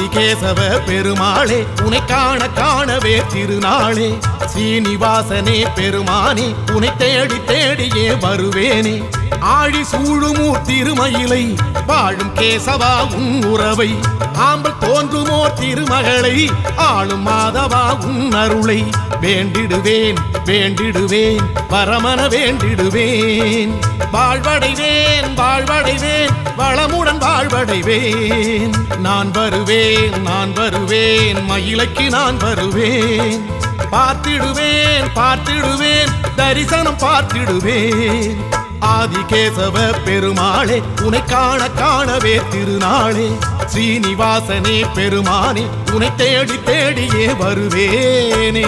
ஆதிகேசவ பெருமாளே உனை காண காணவே திருநாளே ஸ்ரீனிவாசனே பெருமானே உனை தேடி தேடியே வருவேனே ஆழி சூழுமூர் திருமயிலை வாழும் கேசவா உன் உறவை ஆம்பல் தோன்றுமோர் திருமகளை ஆளும் மாதவா உன் அருளை வேண்டிடுவேன் வேண்டிடுவேன் பரமன வேண்டிடுவேன் வாழ்வடைவேன் வாழ்வடைவேன் வளமுடன் வாழ்வடைவேன் நான் வருவேன் மயிலைக்கு நான் வருவேன் பார்த்திடுவேன் பார்த்திடுவேன் தரிசனம் பார்த்திடுவேன் ஆதிகேசவ பெருமாளே உனை காண காணவே திருநாளே ஸ்ரீனிவாசனே பெருமானே உனை தேடி தேடியே வருவேனே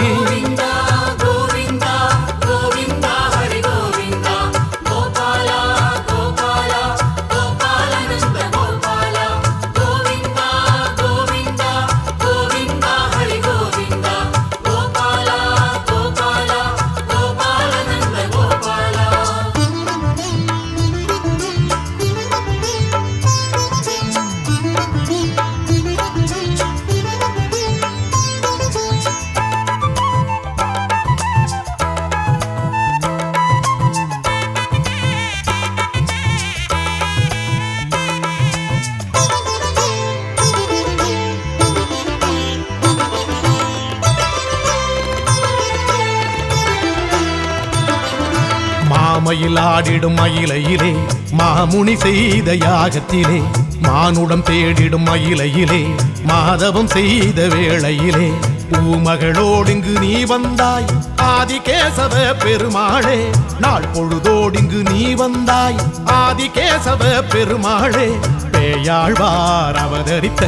மயில் ஆடிடும் மயிலையிலே மாமுனி செய்த யாகத்திலே மானுடம் தேடிடும் மயிலையிலே மாதவம் செய்த வேளையிலே பூமகளோடிங்கு நீ வந்தாய் ஆதிகேசவ பெருமாளே நாள் பொழுதோடிங்கு நீ வந்தாய் ஆதிகேசவ பெருமாளே பேயாழ்வார் அவதரித்த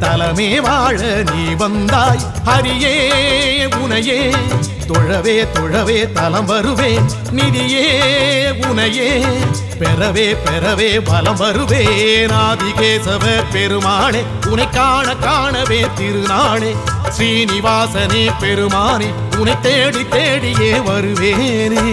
தலமே வாழ நீ வந்தாய் ஹரியே உனையே தொழவே தொழவே தலம் வருவேன் நிதியே உனையே பெறவே பெறவே பலம் வருவேன் ஆதிகேசவ பெருமாளே உனை காண காணவே திருநாளே ஸ்ரீனிவாசனே பெருமானே உனை தேடி தேடியே வருவேனே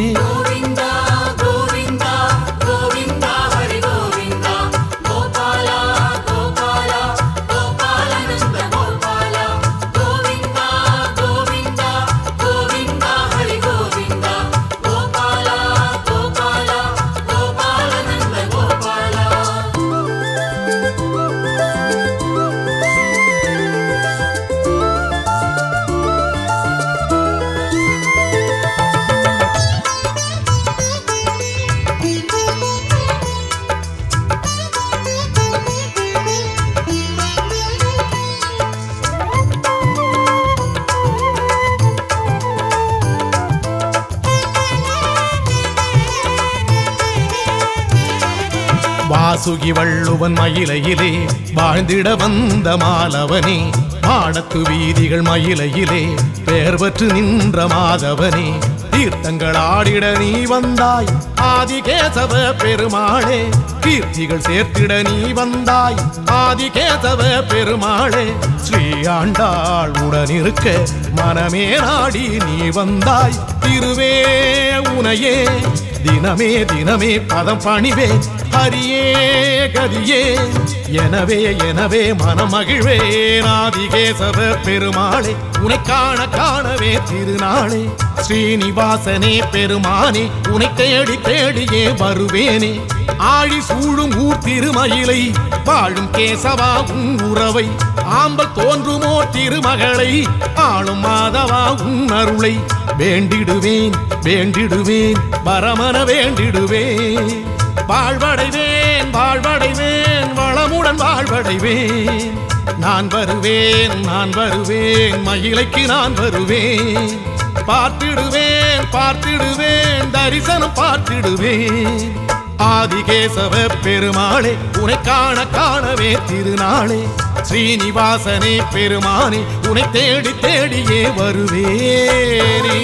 வாசுகி வள்ளுவன் மயிலையிலே வாழ்ந்திட வந்த மாலவனே மாடத்து வீதிகள் மயிலையிலே பெயர் பெற்று நின்ற மாதவனே தீர்த்தங்கள் ஆடிட நீ வந்தாய் ஆதிகேசவ பெருமாளே கீர்த்திகள் சேர்த்திட நீ வந்தாய் ஆதிகேசவ பெருமாளே ஸ்ரீ ஆண்டாள் உடனிருக்க மனமே நாடி நீ வந்தாய் திருவே உனையே தினமே தினமே பதம் பணிவேன் ஹரியே கதியே எனவே எனவே மனமகிழ்வேன் ஆதிகேசவ பெருமாளே உனை காண காணவே திருநாளே ஸ்ரீனிவாசனே பெருமானே உனை தேடி தேடியே வருவேனே ஆழி சூழும் ஊர் திருமயிலை வாழும் கேசவா உன் உறவை ஆம்பல் தோன்றுமோ திருமகளை ஆளும் மாதவா உன் அருளை வேண்டிடுவேன் வேண்டிடுவேன் பரமன வேண்டிடுவேன் வாழ்வடைவேன் வாழ்வடைவேன் வளமுடன் வாழ்வடைவேன் நான் வருவேன் மயிலைக்கு நான் வருவேன் பார்த்திடுவேன் பார்த்திடுவேன் தரிசனம் பார்த்திடுவேன் ஆதிகேசவ பெருமாளே உனை காண காணவே திருநாளே ஸ்ரீனிவாசனே பெருமானே உனை தேடி தேடியே வருவேனே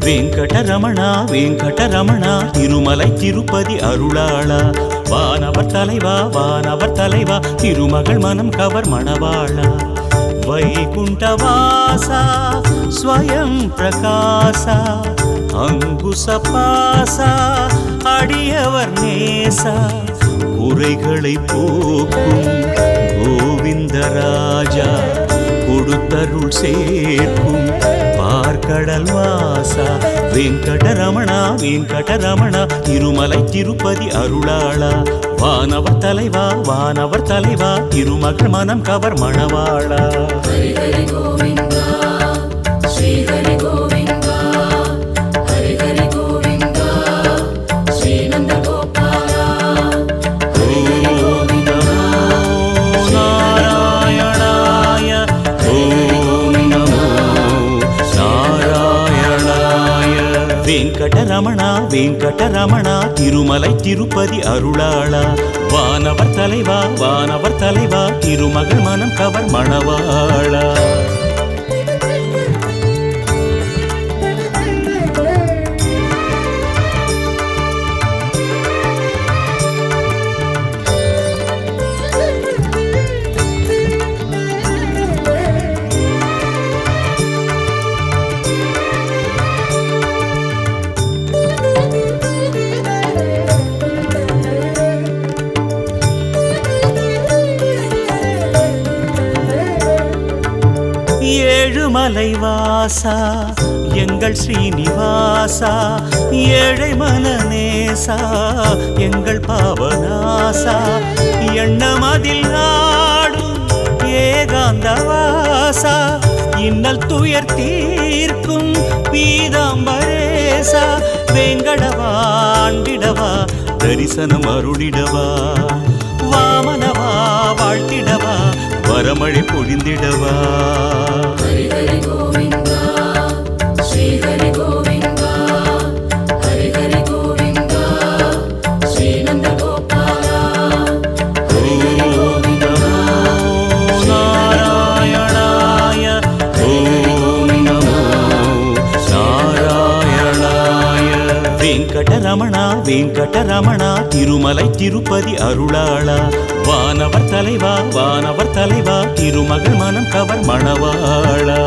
வெங்கடரமணா வெங்கடரமணா திருமலை திருப்பதி அருளாளா வானவர் தலைவா வானவர் தலைவா திருமகள் மனம் கவர் மணவாளா வைகுண்டவாசா ஸ்வயம் பிரகாசா அங்குசபாசா அடியவர் நேசா குறைகளை போக்கும் கோவிந்தராஜா கொடுத்தருள் சேர்க்கும் பார்க்கடல் வாசா வெங்கடரமணா வெங்கடரமணா திருமலை திருப்பதி அருளாளா வானவர் தலைவா வானவர் தலைவா திருமகள் மனம் கவர் மணவாளா ஹரி ஹரி கோவிந்தா ஸ்ரீ ஹரி கோவிந்தா ஹரி ஹரி கோவிந்தா ஸ்ரீ நந்த கோபாலா ஹரி ஹரி கோவிந்தா நாராயணாய ஓம் நமோ நாராயணாய வெங்கடரமணா வெங்கடரமணா திருமலை திருப்பதி அருளாளா வானவர் தலைவா வானவர் தலைவா திருமகள் மனம் கவர் மணவாளா ஏழுமலை வாசா எங்கள் ஸ்ரீனிவாசா ஏழை மனநேசா எங்கள் பாவநாசா எண்ணமதில் ஆடும் ஏகாந்தவாசா இன்னல் துயர் தீர்க்கும் பீதாம்பரேசா வெங்கடவாண்டிடவா தரிசனம் அருளிடவா வாமனவா வாழ்த்திடவா வரமழை பொழிந்திடவா ஹரி ஹரி கோவிந்தா ஸ்ரீ ஹரி கோவிந்தா ஹரி ஹரி கோவிந்தா ஸ்ரீ நந்த கோபாலா ஹரி ஹரி கோவிந்தா நாராயணாய ஓம் நமோ நாராயணாய வெங்கடரமணா வெங்கடரமணா திருமலை திருப்பதி அருளாளா வானவர் தலைவா வானவர் தலைவா திருமகள் மனம் கவர் மணவாளா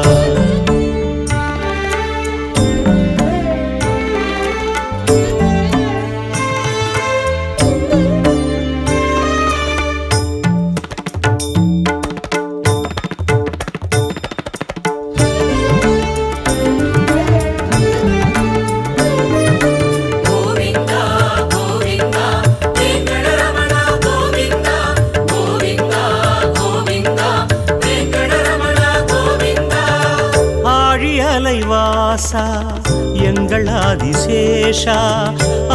கோவிந்தா கோவிந்தா வெங்கடரமணா கோவிந்தா கோவிந்தா கோவிந்தா வெங்கடரமணா கோவிந்தா ஆழியலை வாசா எங்கள் ஆதிசேஷா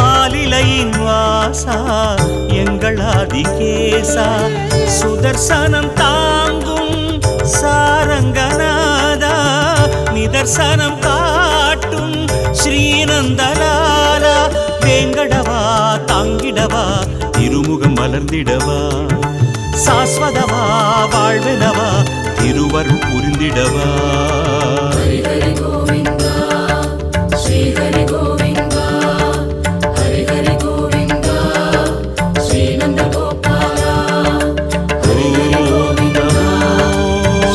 ஆலிலையின் வாசா எங்கள் ஆதிகேசா சுதர்சனம் தாங்கும் சாரங்கநாதா நிதர்சனம் காட்டும் ஸ்ரீநந்தலாலா வேங்கடவா தாங்கிடவா திருமுகம் மலர்ந்திடவா சாஸ்வதவா வாழ்வெனவா திருவருள் புரிந்திடவா ஹரி ஹரி கோவிந்தா ஸ்ரீ ஹரி கோவிந்தா ஹரி ஹரி கோவிந்தா ஸ்ரீ நந்த கோபாலா ஹரி ஹரி கோவிந்தா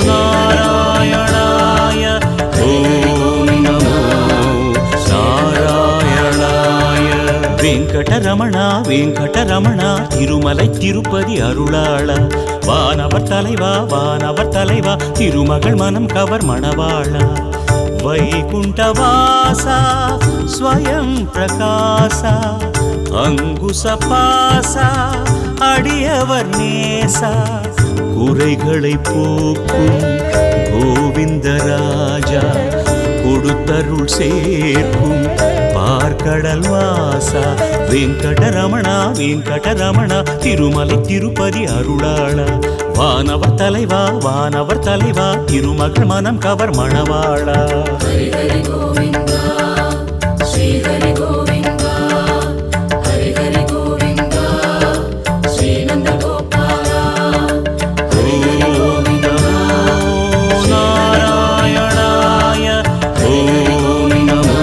நாராயணாய ஓம் நமோ நாராயணாய வெங்கடரமணா வெங்கடரமணா திருமலை திருப்பதி அருளாளா வானவர் தலைவா வானவர் தலைவா திருமகள் மனம் கவர் மணவாளா வைகுண்டவாசா ஸ்வயம் பிரகாசா அங்குசபாசா அடியவர் நேசா குறைகளை போக்கும் கோவிந்தராஜா கொடுத்தருள் சேர்க்கும் பார்க்கடல் வாசா வெங்கடரமணா வெங்கடரமணா திருமலை திருப்பதி அருளாளா வானவர் தலைவா வானவர் தலைவா திருமகள் மனம் கவர் மணவாளா ஹரி ஹரி கோவிந்தா ஸ்ரீ ஹரி கோவிந்தா ஹரி ஹரி கோவிந்தா ஸ்ரீ நந்த கோபாலா ஹரி ஹரி கோவிந்தா நாராயணாய ஓம் நமோ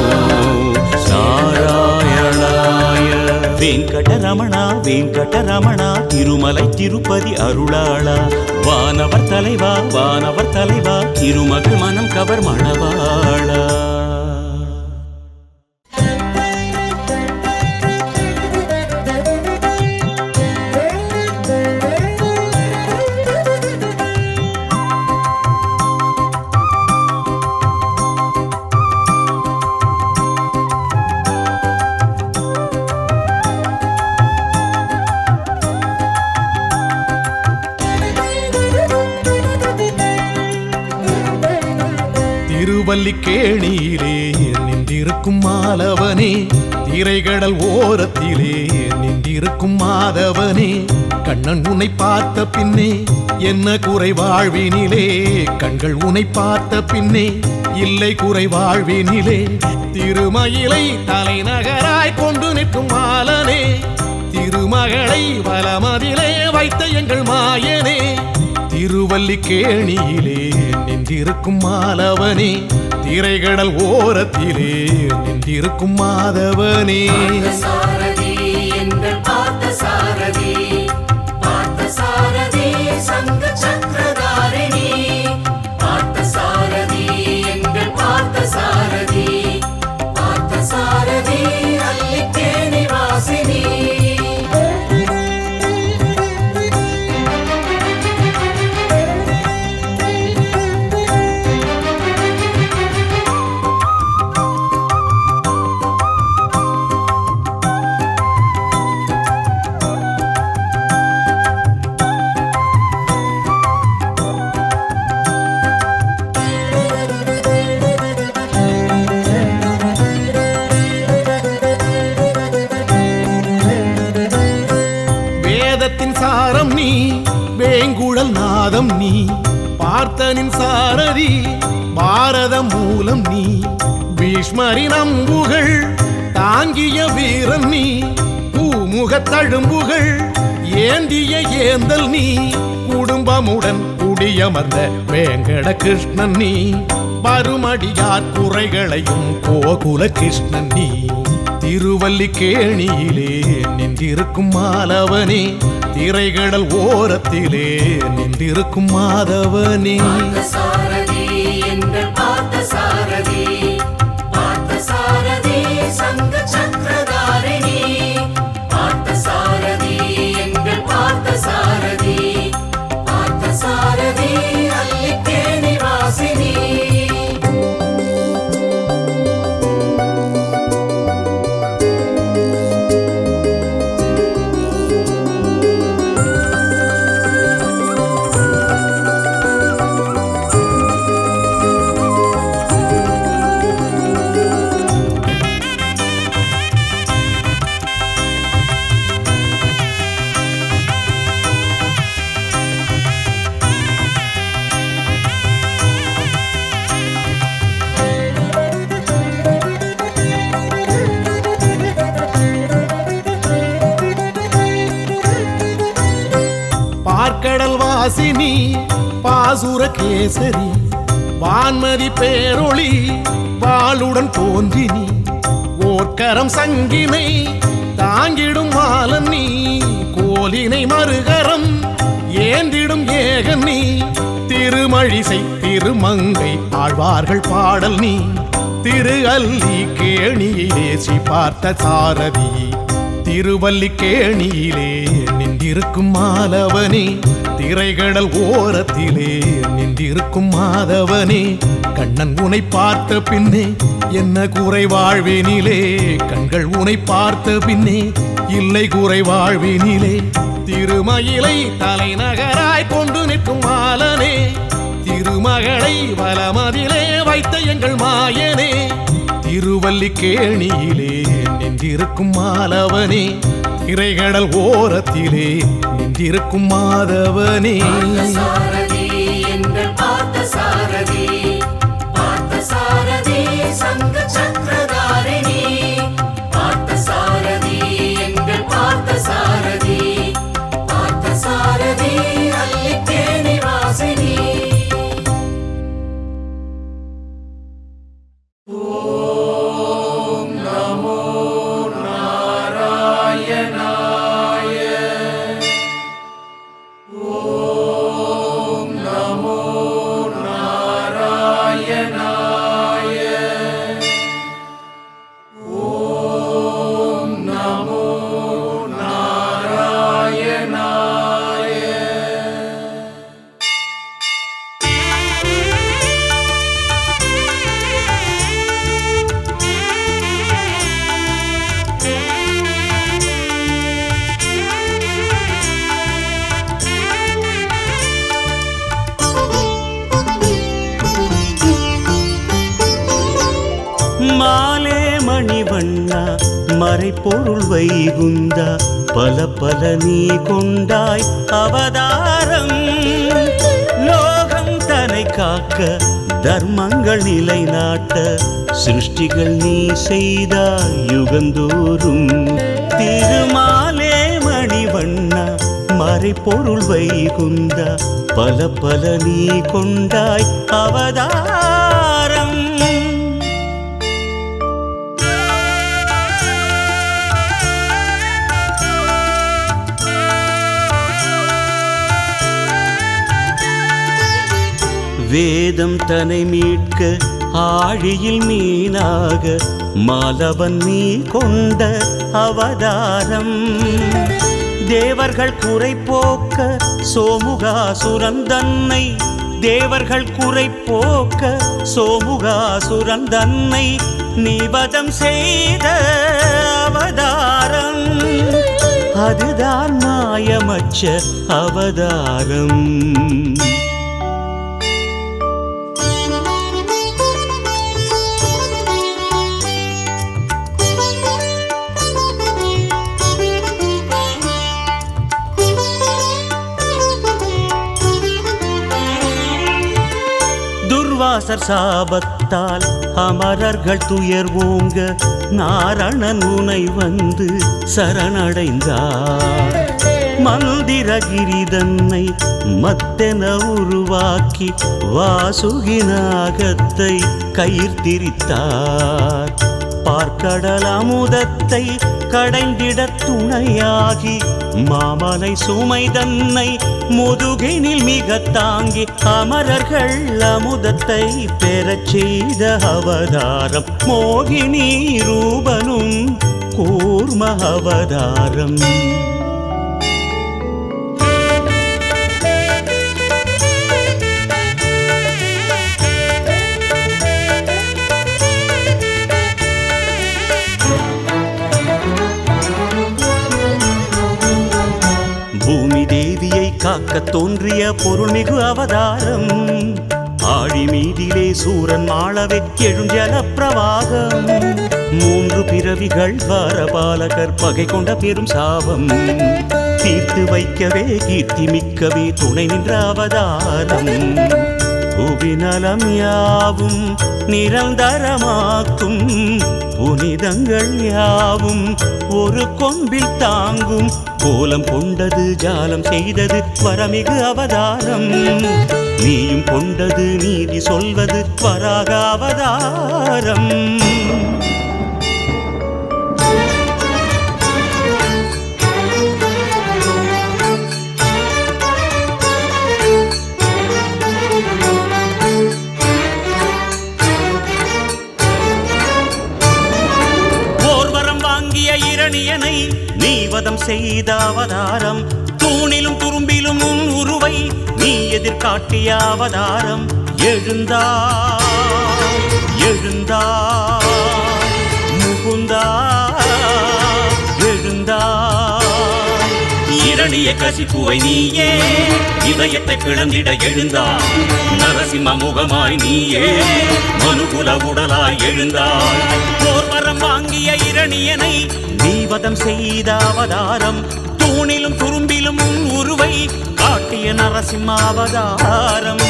வெங்கடரமணா வெங்கடரமணா திருமலை திருப்பதி அருளாளா வானவர் தலைவா திருமகள் மனம் கவர் மணவாளா. திருவல்லிக்கேணியிலே நின்றிருக்கும் மாலவனே, திரைகடல் ஓரத்திலே நின்றிருக்கும் மாதவனே, கண்ணன் உன்னை பார்த்த பின்னே என்ன குறை வாழ்வினிலே, கண்கள் உன்னை பார்த்த பின்னே இல்லை குறை வாழ்வினிலே, திருமயிலை தலைநகராய் கொண்டு நிற்கும் மாலனே, திருமகளை வலமதிலே வைத்த எங்கள் மாயனே, திருவல்லிக்கேணியிலே நின்றிருக்கும் மாலவனே, திரைகடல் ஓரத்திலே நின்றிருக்கும் மாதவனே. பார்த்தசாரதி எங்கள் பார்த்தசாரதி, பார்த்தசாரதி சங்க சக்கரதாரிணி, பார்த்தசாரதி எங்கள் பார்த்தசாரதி, பார்த்தசாரதி அல்லிக்கேணி வாசினி. சாரம் நீ வேங்குழல் நாதம் நீ, பார்த்தனின் சாரதி பாரத மூலம் நீ, பீஷ்மரின் அம்புகள் தாங்கிய வீரன் நீ, பூமுகத் தழும்புகள் ஏந்திய ஏந்தல் நீ, குடும்பமுடன் குடியமர்ந்த வேங்கட கிருஷ்ணன் நீ, பருமடியார் குறைகளையும் கோகுல கிருஷ்ணன் நீ, திருவல்லிக்கேணியிலே நின்றிருக்கும் மாலவனே, திரைகடல் ஓரத்திலே நின்றிருக்கும் மாதவனே. பார்த்தசாரதி எங்கள் பார்த்தசாரதி, பார்த்தசாரதி சங்க சக்கரதாரிணி, பார்த்தசாரதி எங்கள் பார்த்தசாரதி, பார்த்தசாரதி அல்லிக்கேணி வாசினி. பார்க்கடல் வாசினி பாசுர கேசரி, வான்மதி பேரொளி வாளுடன் தோன்றினி, ஓர்கரம் சங்கினை தாங்கிடும் மாலன் நீ, கோலினை மறுகரம் ஏந்திடும் ஏகன் நீ, திருமழிசை திருமங்கை ஆழ்வார்கள் பாடல் நீ, திரு அல்லி கேணியிலே ஸ்ரீ பார்த்த சாரதி, திருவல்லிக்கேணியிலே நின்றிருக்கும் மாலவனே, திரைகடல் ஓரத்திலே நின்றிருக்கும் மாதவனே, கண்ணன் உன்னை பார்த்த பின்னே என்ன குறை வாழ்வினிலே, கண்கள் உன்னை பார்த்த பின்னே இல்லை குறை வாழ்வினிலே, திருமயிலை தலைநகராய் கொண்டு நிற்கும் மாலனே, திருமகளை வலமதிலே வைத்த எங்கள் மாயனே, திருவல்லிக்கேணியிலே நின்றிருக்கும் மாலவனே, திரைகடல் ஓரத்திலே நின்றிருக்கும் மாதவனே. பார்த்தசாரதி எங்கள் பார்த்தசாரதி, பார்த்தசாரதி சங்க சக்கரதாரிணி, பார்த்தசாரதி எங்கள் பார்த்தசாரதி, பார்த்தசாரதி அல்லிக்கேணி வாசினி. ஓம் நமோ நாராயணாய. மாலே மணிவண்ணா மறைப்பொருள் வைகுந்தா பல பல நீ கொண்டாய் அவதாரம் லோகம் தன்னை காக்க தர்மங்கள் நிலைநாட்ட சிருஷ்டிகள் நீ செய்தாய் யுகந்தோறும் திருமாலே மணிவண்ணா மறைப்பொருள் வைகுந்தா பல பல நீ கொண்டாய் அவதாரம் வேதம் தன்னை மீட்க ஆழியில் மீனாக மாலவன் நீ கொண்ட அவதாரம் தேவர்கள் குறை போக்க சோமுகாசுரன் தன்னை தேவர்கள் குறை போக்க சோமுகாசுரன் தன்னை நிபதம் செய்த அவதாரம் அதுதான் மாயமற்ற அவதாரம் துர்வாசர் சாபத்தால் அமரர்கள் துயர் ஓங்க நாரணன் உனை வந்து சரணடைந்தார் மந்திரகிரிதன்னை மத்தென உருவாக்கி வாசுகிநாகத்தை கயிர்த்திரித்தார் பார்க்கடல் அமுதத்தை கடைந்திட துணையாகி மாமலை சுமை தன்னை முதுகினில் மிக தாங்கி அமரர்கள் அமுதத்தை பெறச் செய்த அவதாரம் மோகினி ரூபனும் கூர்ம அவதாரம் பூமி தேவியை காக்க தோன்றிய பொருள்மிகு அவதாரம் ஆழி மீதிலே சூரன் மாளவே எழுஞ்சல பிரவாகம் மூன்று பிறவிகள் வாரபாலகர் பகை கொண்ட பெரும் சாபம் தீர்த்து வைக்கவே கீர்த்தி மிக்கவே துணை நின்ற அவதாரம் புவிநலம் யாவும் நிரந்தரமாக்கும் புனிதங்கள் யாவும் ஒரு கொம்பில் தாங்கும் கோலம் கொண்டது ஜாலம் செய்தது வரமிகு அவதாரம் நீயும் கொண்டது நீதி சொல்வது வராக அவதாரம் இரணியனை நீவதம் செய்த அவதாரம் தூணிலும் துரும்பிலும் உன் உருவை நீ எதிர்காட்டிய அவதாரம் எழுந்தாய் எழுந்தாய் முகுந்தா எழுந்தாய் இரணிய கசிப்புவை நீயே இதயத்தை பிளந்திட எழுந்தாய் நரசிம்ம முகமாய் நீயே மனுகுல உடலாய் எழுந்தாய் போர்வரம் வாங்கிய இரணியனை நீவதம் செய்த அவதாரம் தூணிலும் துரும்பிலும் உன் உருவை காட்டிய நரசிம்ம அவதாரம்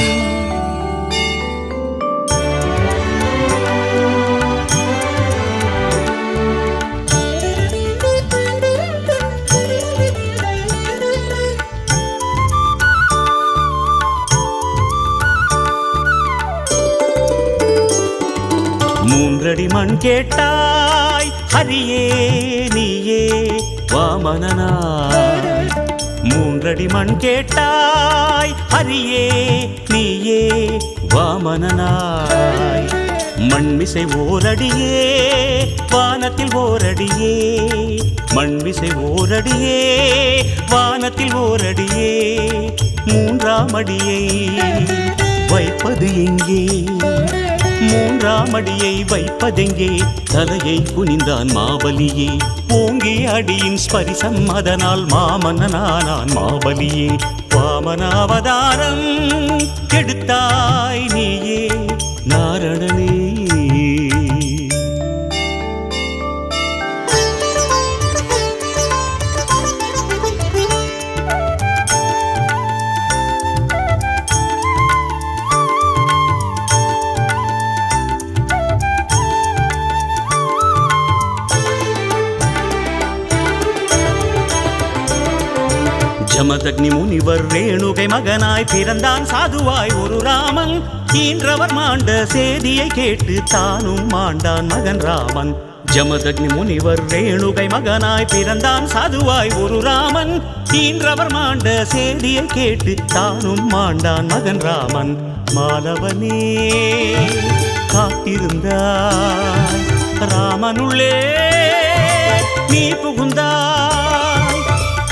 மூன்றடி மண் கேட்டாய் ஹரியே நீயே வாமனனாய் மூன்றடி மண் கேட்டாய் ஹரியே நீயே வாமனனாய் மண்மிசை ஓரடியே வானத்தில் ஓரடியே மண்மிசை ஓரடியே வானத்தில் ஓரடியே மூன்றாம் அடியை வைப்பது எங்கே மூன்றாம் அடியை வைப்பதெங்கே தலையை குனிந்தான் மாபலியே ஓங்கி அடியின் ஸ்பரிசம் அதனால் மாமன்னனானான் மாபலியே வாமனாவதாரம் கெடுத்தாய் நீயே நாரணனே ஜமதக்னி முனிவர் ரேணுகை மகனாய் பிறந்தான் சாதுவாய் ஒரு ராமன். ஈன்றவர் மாண்ட சேதியை கேட்டு தானும் மாண்டான் மகன் ராமன். ஜமதக்னி முனிவர் ரேணுகை மகனாய் பிறந்தான் சாதுவாய் ஒரு ராமன். ஈன்றவர் மாண்ட சேதியை கேட்டு தானும் மாண்டான் மகன் ராமன். மாலவனே காத்திருந்தாய், ராமனுள்ளே நீ புகுந்தாய்.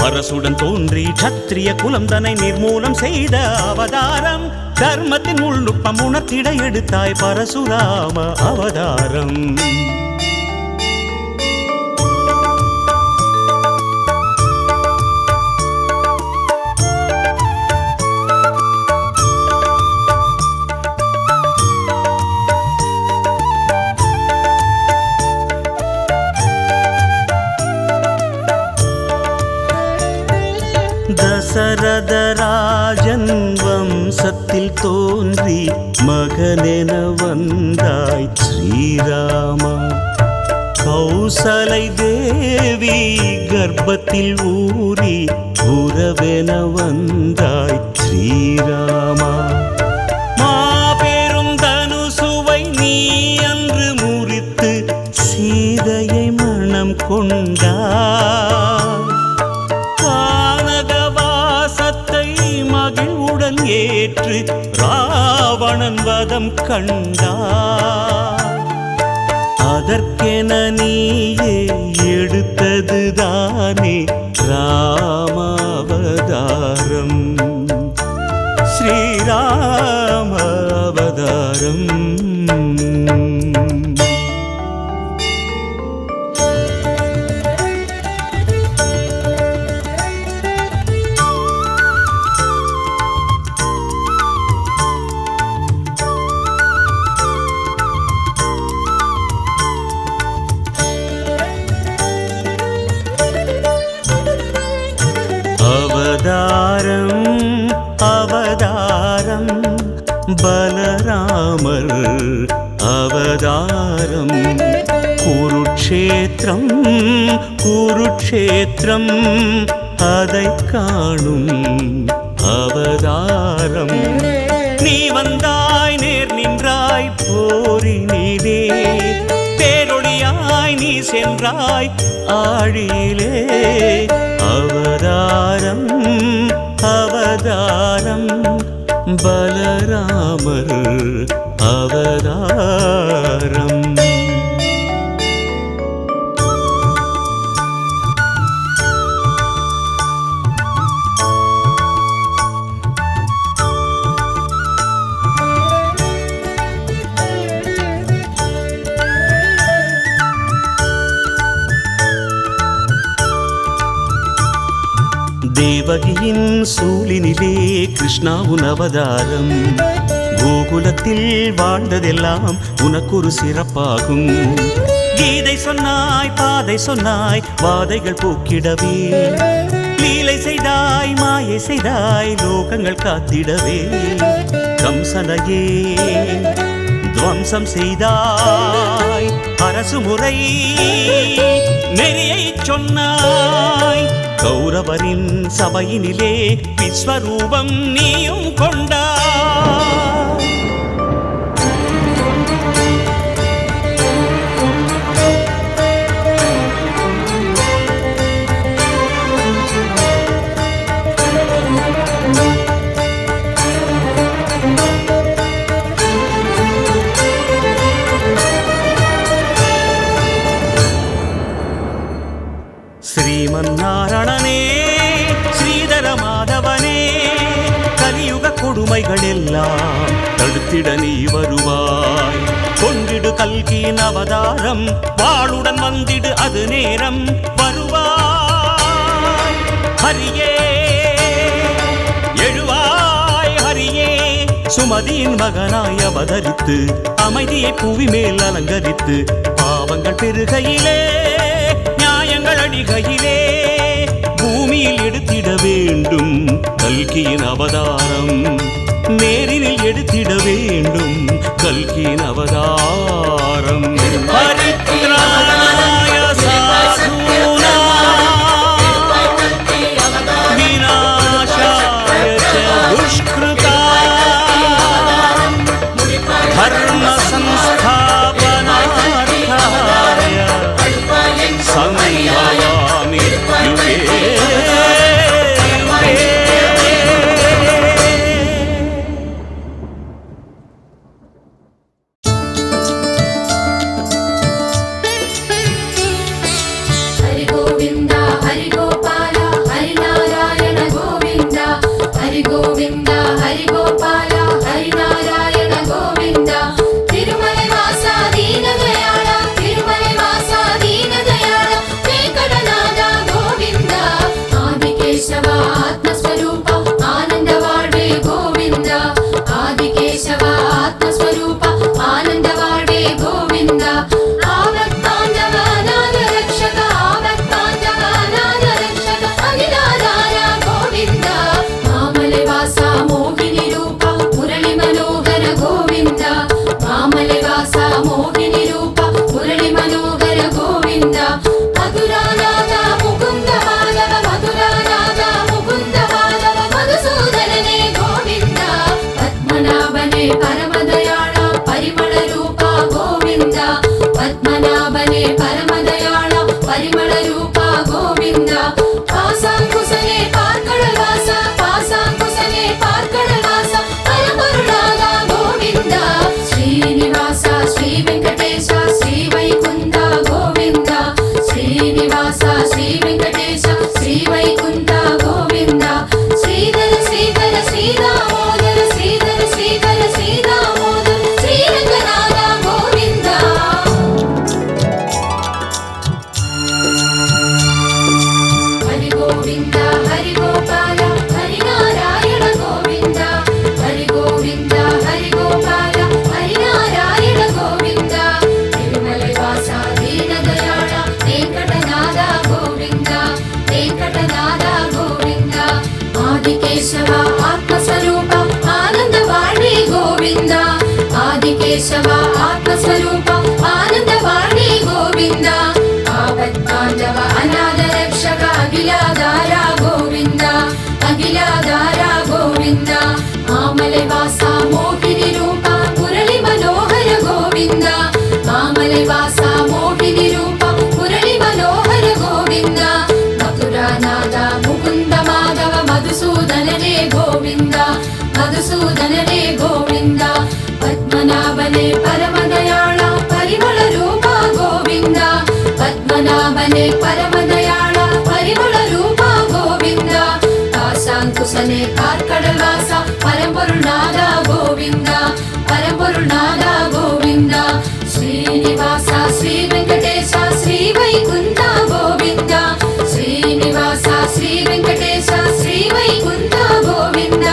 பரசுடன் தோன்றி சத்திரிய குலம் தன்னை நிர்மூலம் செய்த அவதாரம். தர்மத்தின் உள்நுட்பம் உணர்த்திட எடுத்தாய் பரசுராம அவதாரம். தசரதராஜன் வம்சத்தில் தோன்றி மகனென வந்தாய் ஸ்ரீராமா. கௌசலை தேவி கர்ப்பத்தில் ஊறி உறவென வந்தாய் ஸ்ரீராமா. மாபெரும் தனுசுவை நீ அன்று முறித்து சீதையை மணம் கொண்டாய். மகிழ்வுடன் ஏற்று ராவணன் வதம் கண்டார். அதற்கென நீயே எடுத்ததுதானே ராமாவதாரம், ஸ்ரீராமாவதாரம். அவதாரம் அவதாரம் பலராமர் அவதாரம். குருட்சேத்திரம் குருட்சேத்திரம் அதை காணும் அவதாரம். நீ வந்தாய் நேர் நின்றாய் போரினிலே, பேரொளியாய் நீ சென்றாய் ஆழியிலே. அவதாரம் அவதாரம் பலராமர் அவதாரம். தேவகியின் சூழினிலே கிருஷ்ணா உன் அவதாரம். கோகுலத்தில் வாழ்ந்ததெல்லாம் உனக்கொரு சிறப்பாகும். கீதை சொன்னாய் பாதை சொன்னாய் வாதைகள் போக்கிடவே. லீலை செய்தாய் மாயை செய்தாய் லோகங்கள் காத்திடவே. கம்சனையே துவம்சம் செய்தாய், அரசு முறை நெறியை சொன்னாய். கௌரவரின் சபையினிலே விஸ்வரூபம் நீயும் கொண்டாய். ஸ்ரீமன்னாராயணனே ஸ்ரீதர மாதவனே, கலியுக கொடுமைகள் எல்லாம் தடுத்திட நீ வருவாய். கொண்டிடு கல்கியின் அவதாரம், வாளுடன் வந்திடு அது நேரம் வருவாய். ஹரியே எழுவாய் ஹரியே, சுமதியின் மகனாய் அவதரித்து அமைதியை புவி மேல் அலங்கரித்து. பாவங்கள் பெருகையிலே நியாயங்கள் அடிகையிலே பூமியில் எடுத்திட வேண்டும் கல்கியின் அவதாரம். நேரினில் எடுத்திட வேண்டும் கல்கியின் அவதாரம். பரித்ராணாய சாதுனாம் விநாசாய ಆದಿಕೇಶವ ಆತ್ಮಸ್ವರೂಪ ಆನಂದ ವಾಣಿ ಗೋವಿಂದ ಆದಿಕೇಶವ ಆತ್ಮಸ್ವರೂಪ ಆನಂದ ವಾಣಿ ಗೋವಿಂದ ಆಪತ್ಕಾಂಡವ ಅನಾಥ ರಕ್ಷಕ ಅಖಿಲಾಧಾರ ಗೋವಿಂದ ಅಖಿಲಾಧಾರ ಗೋವಿಂದ ಮಾಮಲೆ ವಾಸ ಮೋಹಿನಿ ರೂಪ ಮುರಳಿ ಮನೋಹರ ಗೋವಿಂದ ಮಾಮಲೆ ವಾಸ ಮೋಹಿನಿ ರೂಪ ಮುರಳಿ ಮನೋಹರ ಗೋವಿಂದ ಮಧುರಾನಾದ ಮುಕುಂದ ಮಾಧವ ಮಧುಸೂದನನೇ ಗೋವಿಂದ ಮಧುಸೂದನನೇ ಗೋವಿಂದ ಪದ್ಮನಾಭನೇ ಪರಮದಯಾಳ ಪರಿಮಳ ರೂಪ ಗೋವಿಂದ ಪದ್ಮನಾಭನೇ ಪರಮದಯಾಳ ಪರಿಮಳ ರೂಪ ಗೋವಿಂದ ಕಾಶಾಂಕುಶನೇ ಕಾರ್ಕಡವಾಸ ಪರಮಪೊರುಳಾದ ಗೋವಿಂದ ಪರಮಪೊರುಳಾದ ಗೋವಿಂದ ಶ್ರೀನಿವಾಸ ಶ್ರೀ ವೆಂಕಟೇಶ ಶ್ರೀ ವೈಕುಂಠ ಗೋವಿಂದ ಶ್ರೀನಿವಾಸ ಶ್ರೀ ವೆಂಕಟೇಶ ಶ್ರೀ ವೈಕುಂಠ ಗೋವಿಂದ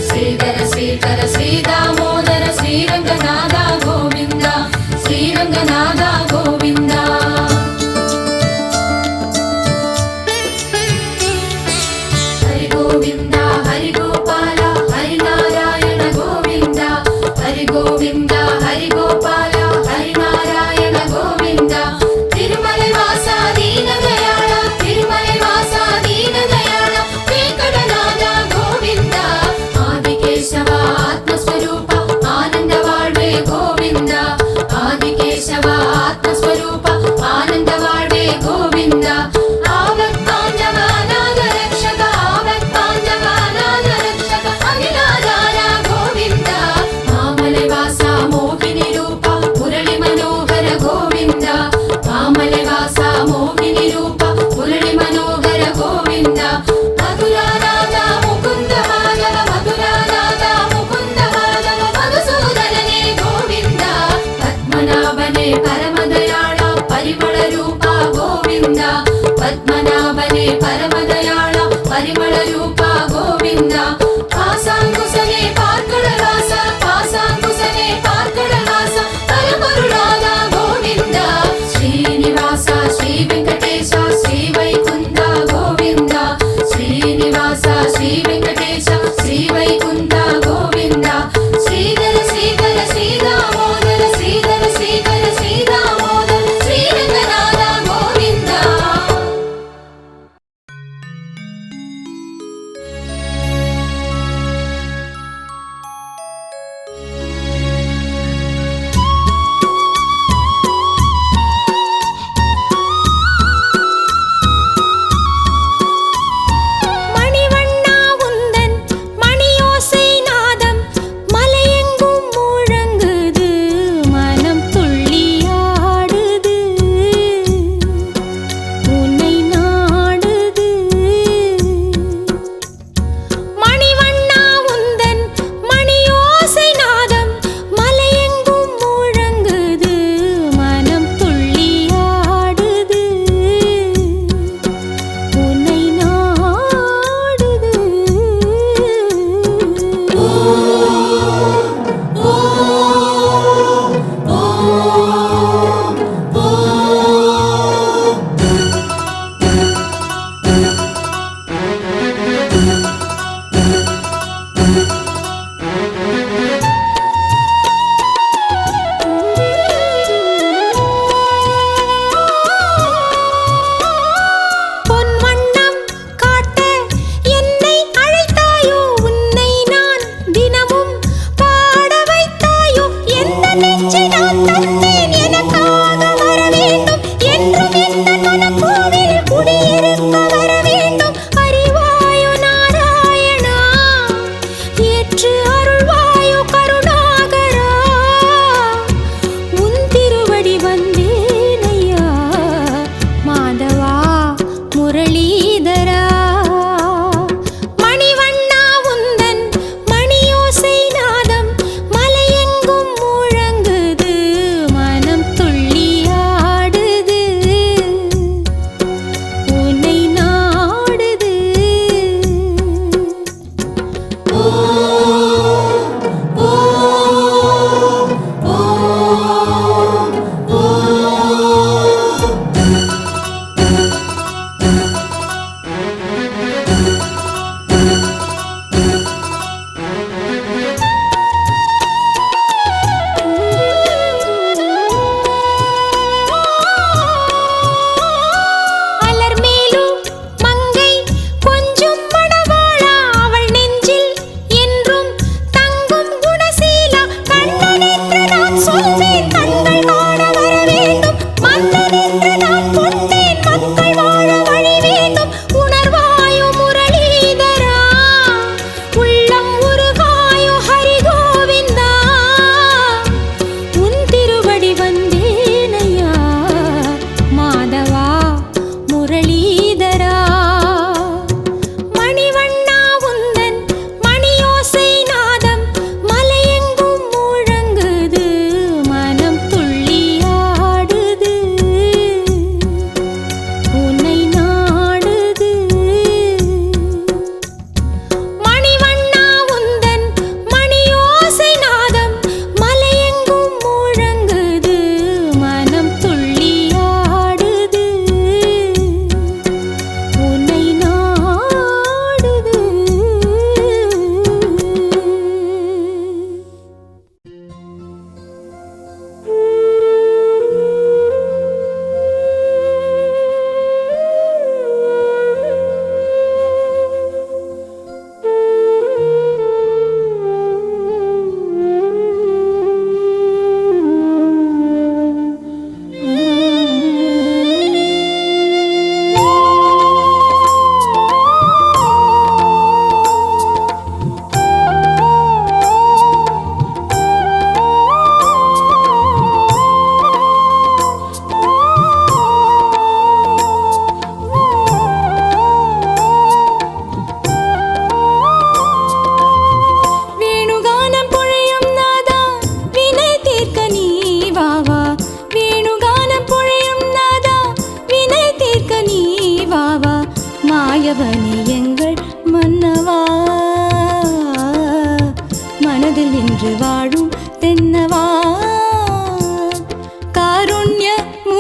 ಶ್ರೀಧರ ಶ್ರೀಧರ ಶ್ರೀ ದಾಮೋದರ ಶ್ರೀರಂಗನಾಥ ಗೋವಿಂದ ಶ್ರೀರಂಗನಾಥ ಗೋವಿಂದ ಹರಿ ಗೋವಿಂದ ಹರಿ ಗೋಪಾಲ ಹರಿನಾರಾಯಣ ಗೋವಿಂದ ಹರಿ ಗೋವಿಂದ ಹರಿ ಗೋಪಾಲ ಹರಿನಾರಾಯಣ ಗೋವಿಂದ ತಿರುಮಲೆ ವಾಸ ದೀನ ದಯಾಳ ತಿರುಮಲೆ ವಾಸ ದೀನ ದಯಾಳ ವೆಂಕಟನಾಥ ಗೋವಿಂದ ಆದಿಕೇಶವ ಆತ್ಮಸ್ವರೂಪ ಆನಂದ ವಾಳ್ವೆ ಗೋವಿಂದ ಆದಿಕೇಶವ ಆತ್ಮಸ್ವರೂಪ ಆನಂದ ವಾಳ್ವೆ ಗೋವಿಂದ ಆವತ್ತಾಂಡವ ಅನಾಥ ರಕ್ಷಕ ಆವತ್ತಾಂಡವ ಅನಾಥ ರಕ್ಷಕ ಅಖಿಲಾಧಾರ ಗೋವಿಂದ ಮಾಮಲೆ ವಾಸ ಮೋಹಿನಿ ರೂಪ ಮುರಳಿ ಮನೋಹರ ಗೋವಿಂದ ಮಾಮಲೆ ವಾಸ ಮೋಹಿನಿ ರೂಪ ಮುರಳಿ ಮನೋಹರ ಗೋವಿಂದ ಮಧುರಾನಾಥ ಮುಕುಂದ ಮಾಧವ ಮಧುರಾನಾಥ ಮುಕುಂದ ಮಾಧವ ಮಧುಸೂದನನೇ ಗೋವಿಂದ ಪದ್ಮನಾಭನೇ ಪರಮದಯಾಳ ಪರಿಮಳ ರೂಪ ಗೋವಿಂದ ಪದ್ಮನಾಭನೇ ಪರಮದಯಾಳ ಪರಿಮಳ ರೂಪ ಗೋವಿಂದ ಕಾಸಾಂಕುಶನೇ ಪಾರ್ಕಡವಾಸ ಕಾಸಾಂಕುಶನೇ ಪಾರ್ಕಡವಾಸ ಪರಮಪೊರುಳಾದ ಗೋವಿಂದ ಶ್ರೀನಿವಾಸ ಶ್ರೀ ವೆಂಕಟೇಶ ಶ್ರೀ ವೈಕುಂಠ ಗೋವಿಂದ ಶ್ರೀನಿವಾಸ ಶ್ರೀ ವೆಂಕಟೇಶ ಶ್ರೀ ವೈಕುಂಠ ಗೋವಿಂದ ಶ್ರೀಧರ ಶ್ರೀಧರ ಶ್ರೀ ದಾಮೋದರ ಶ್ರೀಧರ ಶ್ರೀಧರ ಶ್ರೀ ದಾಮೋದರ ಶ್ರೀರಂಗನಾಥ ಗೋವಿಂದ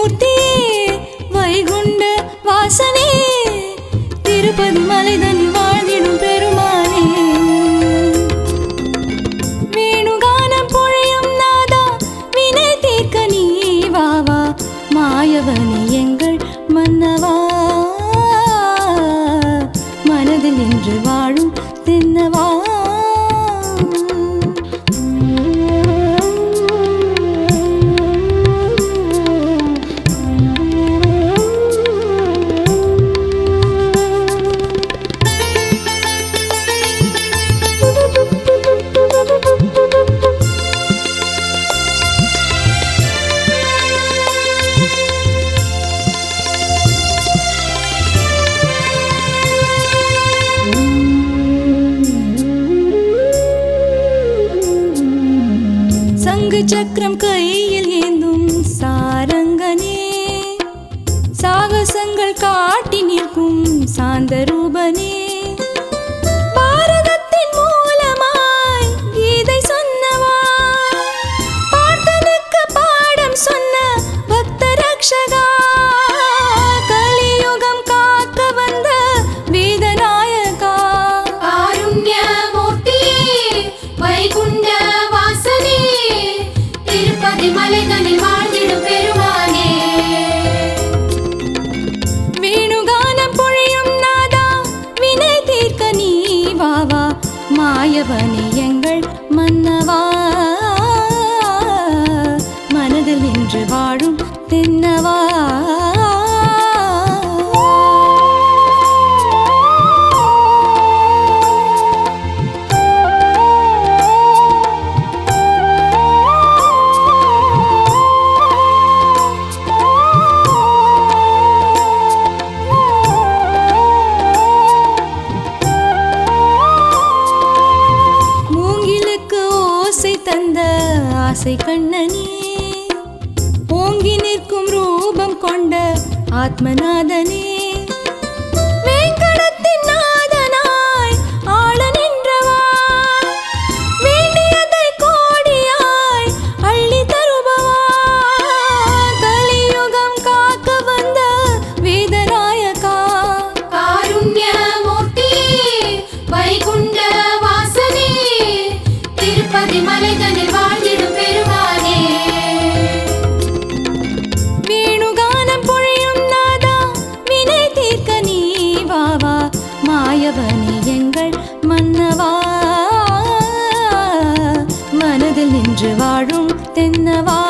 மூர்த்தியே வைகுண்ட வாசனே திருப்பதி மலைதனில் வாழ்ந்திடும் பெருமானே வேணுகானம் பொழியும் நாதா வினை தீர்க்க நீ வாவா மாயவனே எங்கள் மன்னவா மனதில் நின்று வாழும் தென்னவா சங்கு சக்கரம் கையில் ஏந்தும் சாரங்கனே சாகசங்கள் காட்டி நிற்கும் சாந்த ரூபனே பாரதத்தின் மூலமாய் கீதை சொன்னவா பார்த்தனுக்கு பாடம் சொன்ன பக்த ரக்ஷகா கலியுகம் காக்க வந்த வேதநாயகா காருண்ய மூர்த்தியே வைகுண்ட வாசனே திருப்பதி மலைதனில் வாழ்ந்திடும் பெருமானே வேணுகானம் பொழியும் நாதா வினை தீர்க்க நீ வாவா மாயவனே எங்கள் மன்னவா மனதில் நின்று வாழும் தென்னவா மூங்கிலுக்கு ஓசை தந்த ஆசை கண்ணனே ஓங்கி நிற்கும் ரூபம் கொண்ட ஆத்மநாதனே வேங்கடத்தின் நாதனாய் ஆள நின்றவா வேண்டியதை கோடியாய் அள்ளி தருபவா கலியுகம் காக்க வந்த வேதநாயகா காருண்ய மூர்த்தியே வைகுண்ட வாசனே திருப்பதி மலைதனில் வாழ்ந்திடும் பெருமானே வேணுகானம் பொழியும் நாதா வினை தீர்க்க நீ வாவா மாயவனே எங்கள் மன்னவா மனதில் நின்று வாழும் தென்னவா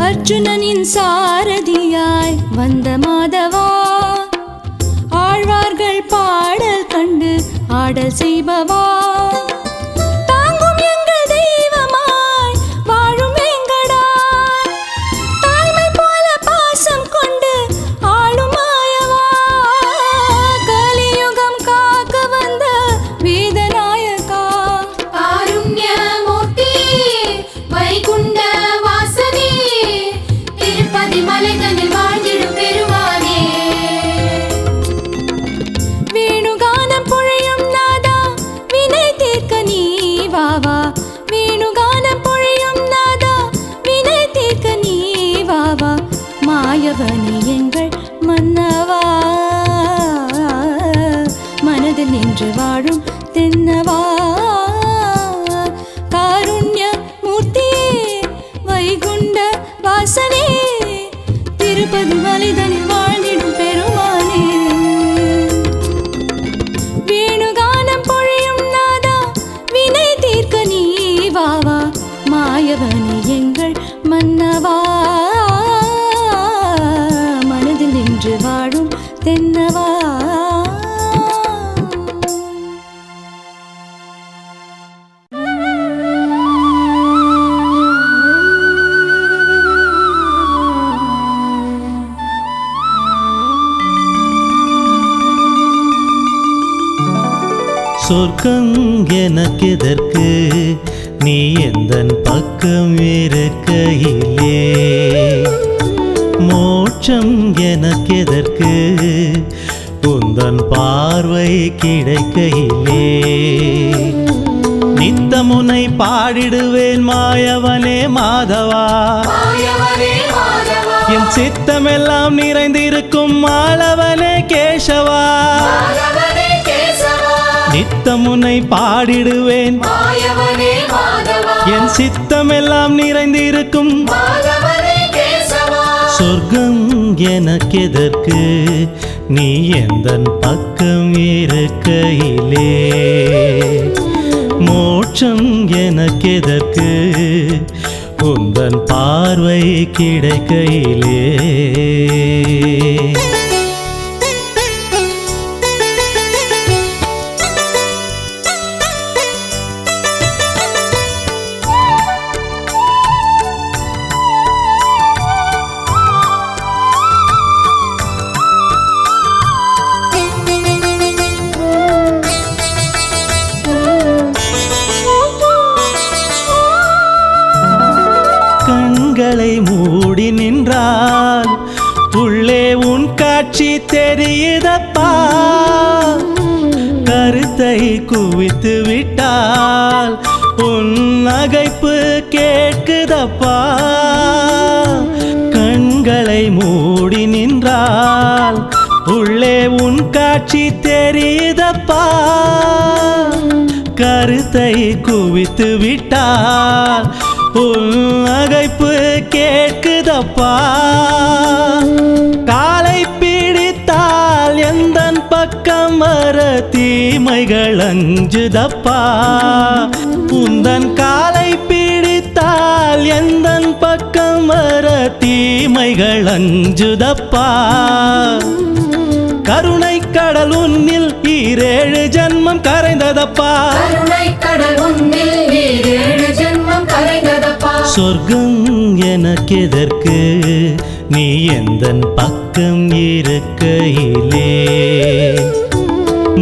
அர்ஜுனனின் சாரதியாய் வந்த மாதவா ஆழ்வார்கள் பாடல் கண்டு ஆடல் செய்பவா தாங்கும் எங்கள் தெய்வமாய் வாழும் வேங்கடா தாய்மை போல பாசம் கொண்டு ஆளும் மாயவா கலியுகம் காக்க வந்த வேதநாயகா காருண்ய மூர்த்தியே வைகுண்ட வாசனே திருப்பதி மலைதனில் வாழ்ந்திடும் பெருமானே வேணுகானம் பொழியும் நாதா வினை தீர்க்க நீ வாவா வேணுகானம் பொழியும் நாதா வினை தீர்க்க நீ வாவா மாயவனே எங்கள் மன்னவா மனதில் நின்று வாழும் தென்னவா காருண்ய மூர்த்தியே வைகுண்ட வாசனே திருப்பதி மலைதனில் வாழ்ந்திடும் பெருமானே வேணுகானம் பொழியும் நாதா வினை தீர்க்க நீ வாவா மாயவனே எங்கள் மன்னவா மனதில் நின்று வாழும் தென்னவா சொர்க்கம் எனக்கெதற்கு நீ எந்தன் பக்கம் இருக்கையிலே மோட்சம் எனக்கெதற்கு உந்தன் பார்வை கிடைக்கையிலே நித்தமுனை பாடிடுவேன் மாயவனே மாதவா மாயவனே மாதவா என் சித்தமெல்லாம் நிறைந்திருக்கும் மாலவனே கேசவா மாலவனே கேசவா நித்தமுனை பாடிடுவேன் மாயவனே மாதவா என் சித்தமெல்லாம் நிறைந்திருக்கும் மாலவனே கேசவா சொர்க்கம் எனக்கெதற்கு நீ எந்தன் பக்கம் இருக்கையிலே மோட்சம் எனக்கெதற்கு உந்தன் பார்வை கிடைக்கையிலே கண்களை மூடி நின்றால் உள்ளே உன் காட்சி தெரியுதப்பா கருத்தை குவித்து விட்டால் உன் நகைப்பு கேட்குதப்பா கண்களை மூடி நின்றால் உள்ளே உன் காட்சி தெரியுதப்பா கருத்தை குவித்து விட்டால் உன் நகைப்பு கேட்குதப்பா காலை பிடித்தால் எந்தன் பக்கம் வர தீமைகள் அஞ்சுதப்பா உந்தன் காலை பிடித்தால் எந்தன் பக்கம் வர தீமைகள் அஞ்சுதப்பா கருணை கடல் உன்னில் 7 ஜன்மம் கரைந்ததப்பா கருணை கடல் உன்னில் 7 ஜென்மம் கரைந்ததப்பா சொர்க்கம் எனக்கெதற்கு நீ எந்தன் பக்கம் இருக்கையிலே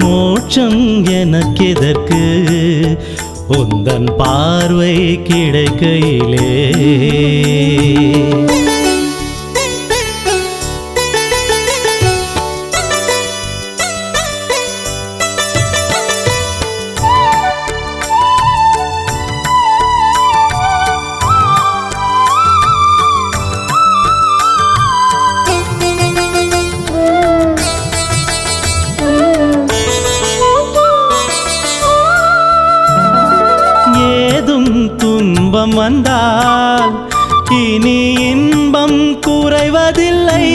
மோட்சம் எனக்கெதற்கு உந்தன் பார்வை கிடைக்கையிலே துன்பம் வந்தால் இனி இன்பம் குறைவதில்லை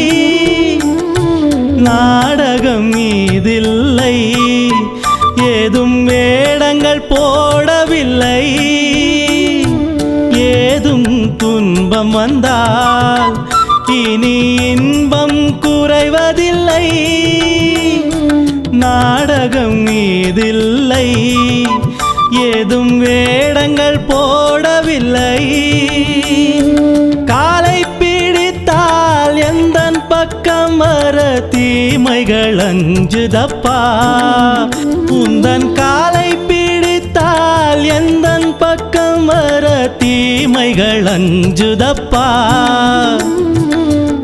நாடகம் மீதில்லை ஏதும் வேடங்கள் போடவில்லை ஏதும் துன்பம் வந்தால் இனி இன்பம் குறைவதில்லை நாடகம் மீதில்லை ஏதும் வேடங்கள் போடவில்லை காலை பிடித்தால் எந்தன் பக்கம் வர தீமைகள் அஞ்சுதப்பா உந்தன் காலை பிடித்தால் எந்தன் பக்கம் வர தீமைகள் அஞ்சுதப்பா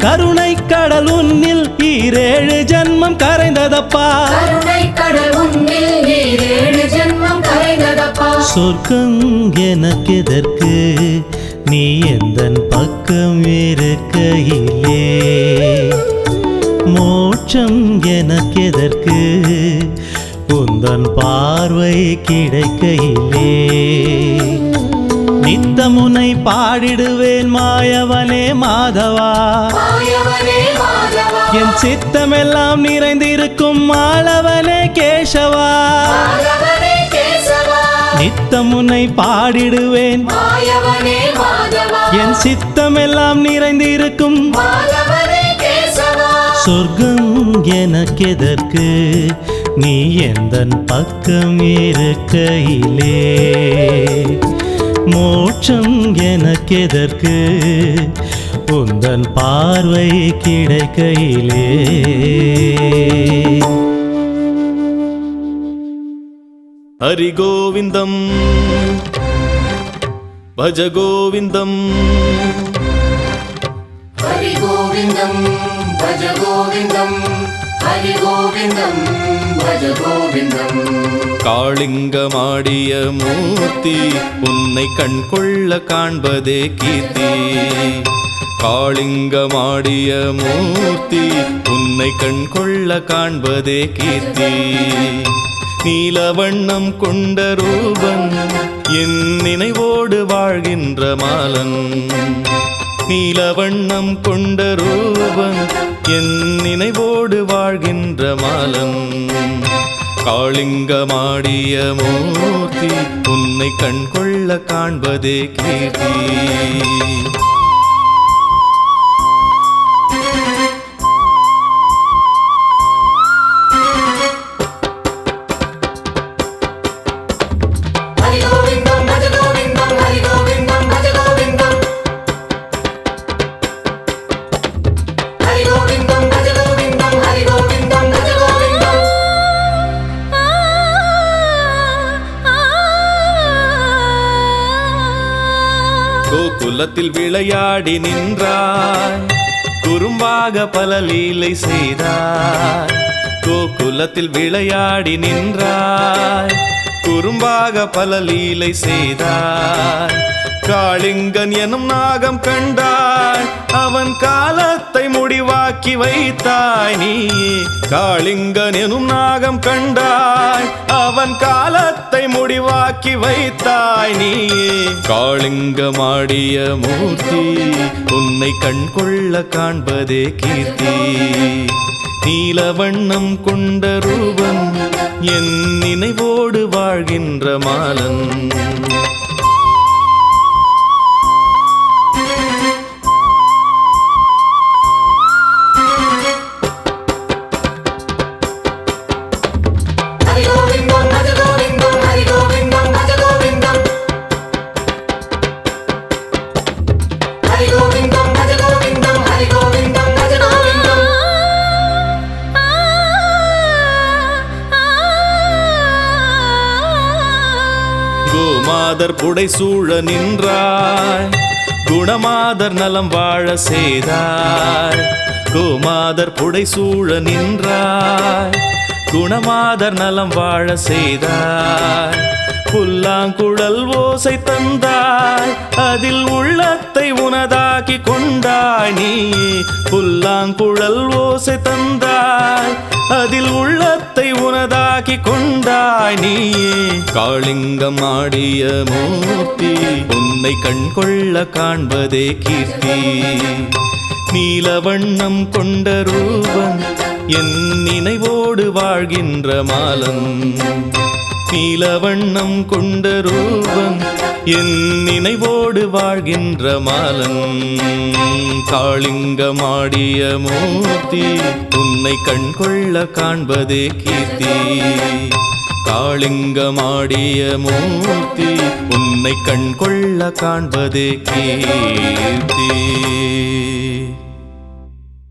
கருணை கடல் உன்னில் 7 ஜன்மம் கரைந்ததப்பா கருணை கடல் உன்னில் 7 ஜென்மம் கரைந்ததப்பா சொர்க்கம் எனக்கெதற்கு நீ எந்தன் பக்கம் இருக்கையிலே மோட்சம் எனக்கெதற்கு உந்தன் பார்வை கிடைக்கையிலே நித்தமுனை பாடிடுவேன் மாயவனே மாதவா மாயவனே மாதவா என் சித்தமெல்லாம் நிறைந்திருக்கும் மாலவனே கேசவா மாலவனே கேசவா நித்தமுனை பாடிடுவேன் மாயவனே மாதவா என் சித்தமெல்லாம் நிறைந்திருக்கும் மாலவனே கேசவா சொர்க்கம் எனக்கெதற்கு நீ எந்தன் பக்கம் இருக்கையிலே மோட்சம் எனக்கெதற்கு உந்தன் பார்வை கிடைக்கையிலே ஹரி கோவிந்தம் பஜ கோவிந்தம் ஹரி கோவிந்தம் பஜ கோவிந்தம் ஹரி கோவிந்தம் பஜ கோவிந்தம் காளிங்கமாடிய மூர்த்தி உன்னை கண்கொள்ள காண்பதே கீர்த்தி காளிங்கமாடிய மூர்த்தி உன்னை கண்கொள்ள காண்பதே கீர்த்தி நீலவண்ணம் கொண்ட ரூபன் என் நினைவோடு வாழ்கின்ற மாலன் நீலவண்ணம் கொண்ட ரூபன் என் நினைவோடு வாழ்கின்ற மாலன் காளிங்கமாடிய மூர்த்தி உன்னை கண்கொள்ள காண்பதே கீர்த்தி ஹரி கோவிந்தம் பஜ கோவிந்தம் ஹரி கோவிந்தம் பஜ கோவிந்தம் ஹரி கோவிந்தம் பஜ கோவிந்தம் ஹரி கோவிந்தம் பஜ கோவிந்தம் கோகுலத்தில் விளையாடி நின்றாய் குறும்பாக பல லீலை செய்தாய் கோகுலத்தில் விளையாடி நின்றாய் குறும்பாக பல லீலை செய்தாய் காளிங்கன் எனும் நாகம் கண்டாய் அவன் காலத்தை முடிவாக்கி வைத்தாய் நீ காளிங்கன் எனும் நாகம் கண்டாய் அவன் காலத்தை முடிவாக்கி வைத்தாய் நீ காளிங்கமாடிய மூர்த்தி உன்னை கண்கொள்ள காண்பதே கீர்த்தி நீலவண்ணம் கொண்ட ரூபன் என் நினைவோடு வாழ்கின்ற மாலன் ஹரி கோவிந்தம் பஜ கோவிந்தம் ஹரி கோவிந்தம் பஜ கோவிந்தம் ஹரி கோவிந்தம் பஜ கோவிந்தம் ஹரி கோவிந்தம் பஜ கோவிந்தம் கோமாதர் புடை சூழ நின்றாய் குணமாதர் நலம் வாழ செய்தாய் கோமாதர் புடை சூழ நின்றாய் குணமாதர் நலம் வாழ செய்தாய் புல்லாங்குழல் ஓசை தந்தாய் அதில் உள்ளத்தை உனதாக்கி கொண்டாய் நீ புல்லாங்குழல் ஓசை தந்தாய் அதில் உள்ளத்தை உனதாக்கி கொண்டாய் நீ காளிங்கம் ஆடிய மூர்த்தி உன்னை கண்கொள்ள காண்பதே கீர்த்தி நீலவண்ணம் கொண்ட ரூபன் என் நினைவோடு வாழ்கின்ற மாலன் நீலவண்ணம் கொண்ட ரூபன் என் நினைவோடு வாழ்கின்ற மாலன் காளிங்கமாடிய மூர்த்தி உன்னை கண்கொள்ள காண்பதே கீர்த்தி காளிங்கமாடிய மூர்த்தி உன்னை கண்கொள்ள காண்பதே கீர்த்தி